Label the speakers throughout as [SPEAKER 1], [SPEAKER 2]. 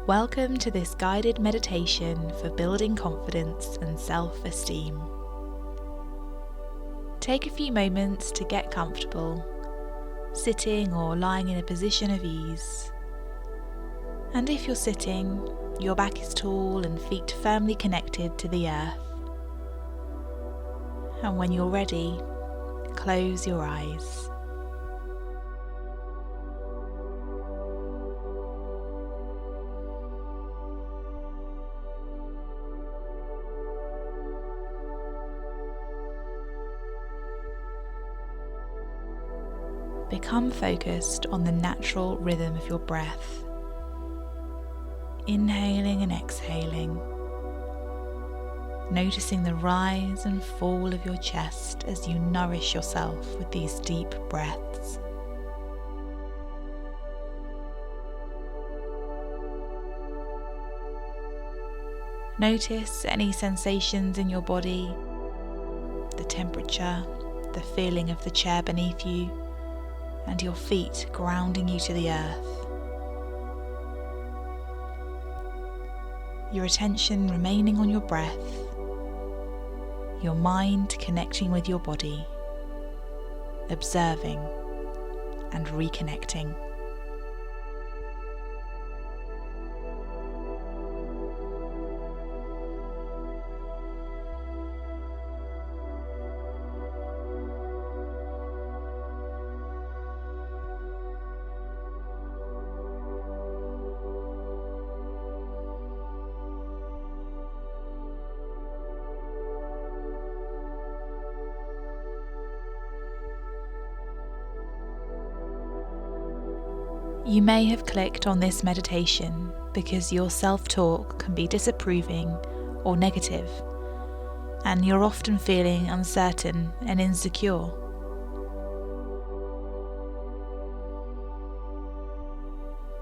[SPEAKER 1] Welcome to this guided meditation for building confidence and self-esteem. Take a few moments to get comfortable, sitting or lying in a position of ease. And if you're sitting, your back is tall and feet firmly connected to the earth. And when you're ready, close your eyes. Become focused on the natural rhythm of your breath, inhaling and exhaling, noticing the rise and fall of your chest as you nourish yourself with these deep breaths. Notice any sensations in your body, the temperature, the feeling of the chair beneath you, and your feet grounding you to the earth. Your attention remaining on your breath, your mind connecting with your body, observing and reconnecting. You may have clicked on this meditation because your self-talk can be disapproving or negative, and you're often feeling uncertain and insecure.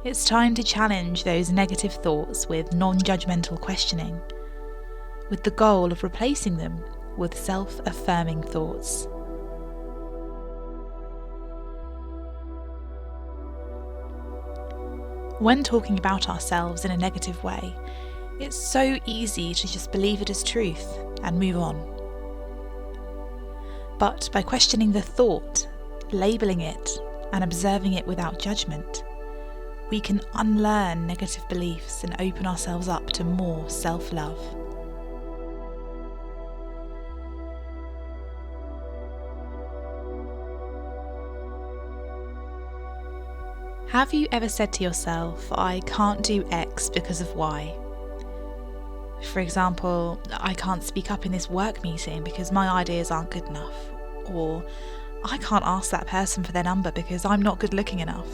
[SPEAKER 1] It's time to challenge those negative thoughts with non-judgmental questioning, with the goal of replacing them with self-affirming thoughts. When talking about ourselves in a negative way, it's so easy to just believe it as truth and move on. But by questioning the thought, labelling it, and observing it without judgment, we can unlearn negative beliefs and open ourselves up to more self-love. Have you ever said to yourself, I can't do X because of Y? For example, I can't speak up in this work meeting because my ideas aren't good enough. Or, I can't ask that person for their number because I'm not good looking enough.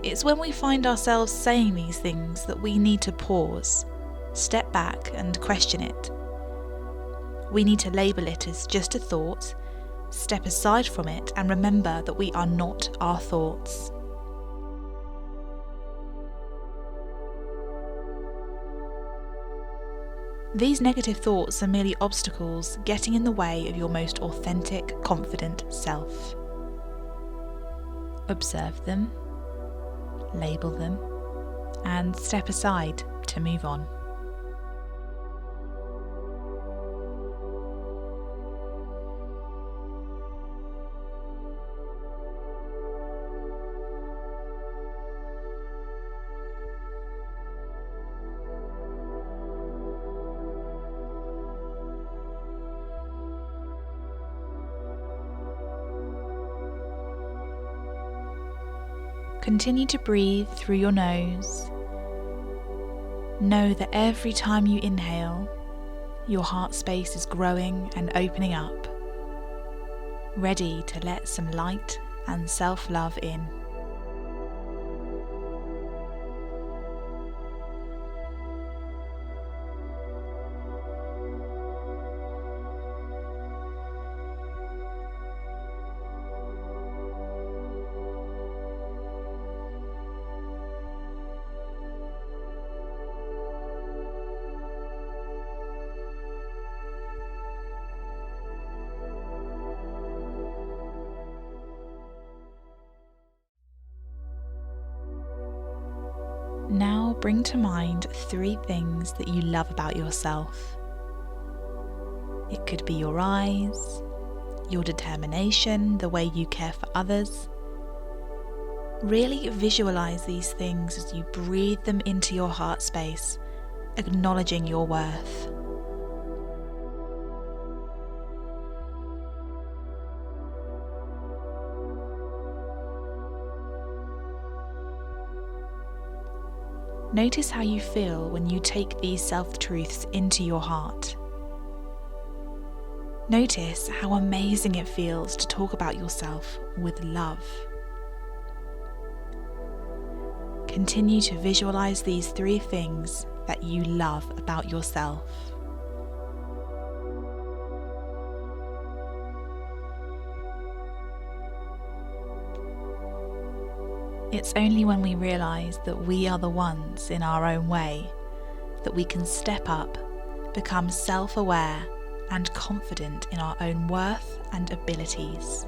[SPEAKER 1] It's when we find ourselves saying these things that we need to pause, step back and question it. We need to label it as just a thought, step aside from it and remember that we are not our thoughts. These negative thoughts are merely obstacles getting in the way of your most authentic, confident self. Observe them, label them, and step aside to move on. Continue to breathe through your nose. Know that every time you inhale, your heart space is growing and opening up, ready to let some light and self-love in. bring to mind 3 things that you love about yourself. It could be your eyes, your determination, the way you care for others. Really visualize these things as you breathe them into your heart space, acknowledging your worth. Notice how you feel when you take these self-truths into your heart. Notice how amazing it feels to talk about yourself with love. Continue to visualize these 3 things that you love about yourself. It's only when we realize that we are the ones in our own way that we can step up, become self-aware and confident in our own worth and abilities.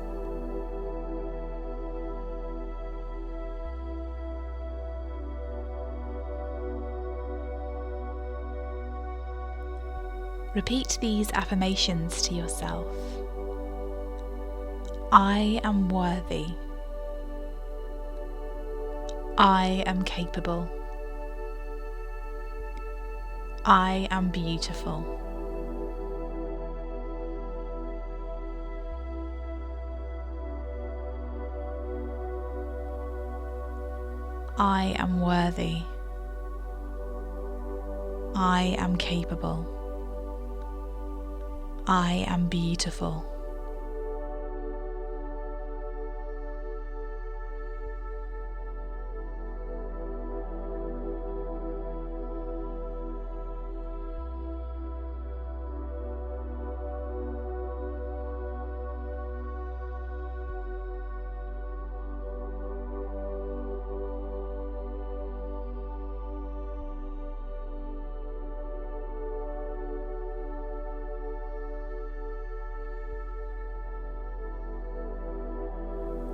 [SPEAKER 1] Repeat these affirmations to yourself. I am worthy. I am capable. I am beautiful. I am worthy. I am capable. I am beautiful.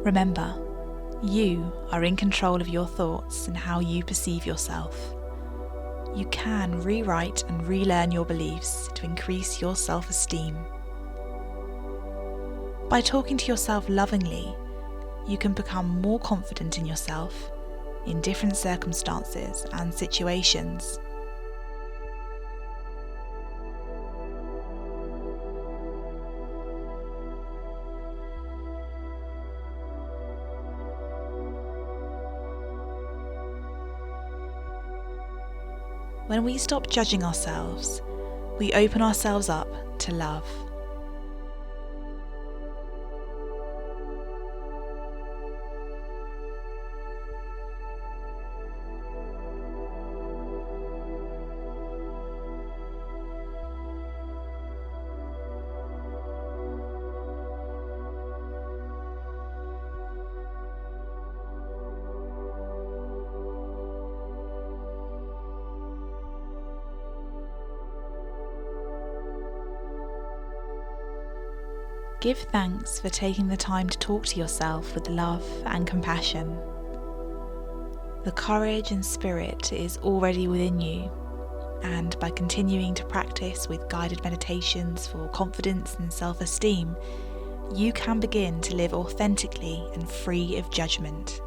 [SPEAKER 1] Remember, you are in control of your thoughts and how you perceive yourself. You can rewrite and relearn your beliefs to increase your self-esteem. By talking to yourself lovingly, you can become more confident in yourself in different circumstances and situations. When we stop judging ourselves, we open ourselves up to love. Give thanks for taking the time to talk to yourself with love and compassion. The courage and spirit is already within you, and by continuing to practice with guided meditations for confidence and self-esteem, you can begin to live authentically and free of judgment.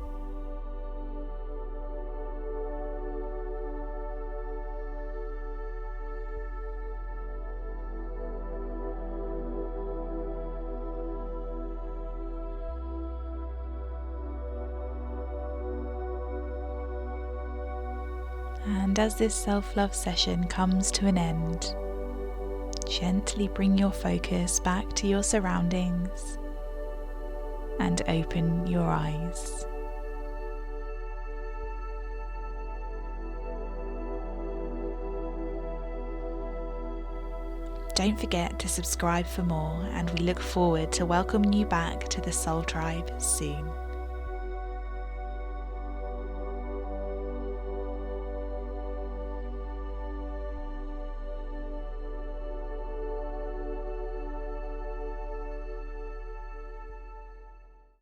[SPEAKER 1] And as this self-love session comes to an end, gently bring your focus back to your surroundings and open your eyes. Don't forget to subscribe for more, and we look forward to welcoming you back to the Soul Tribe soon.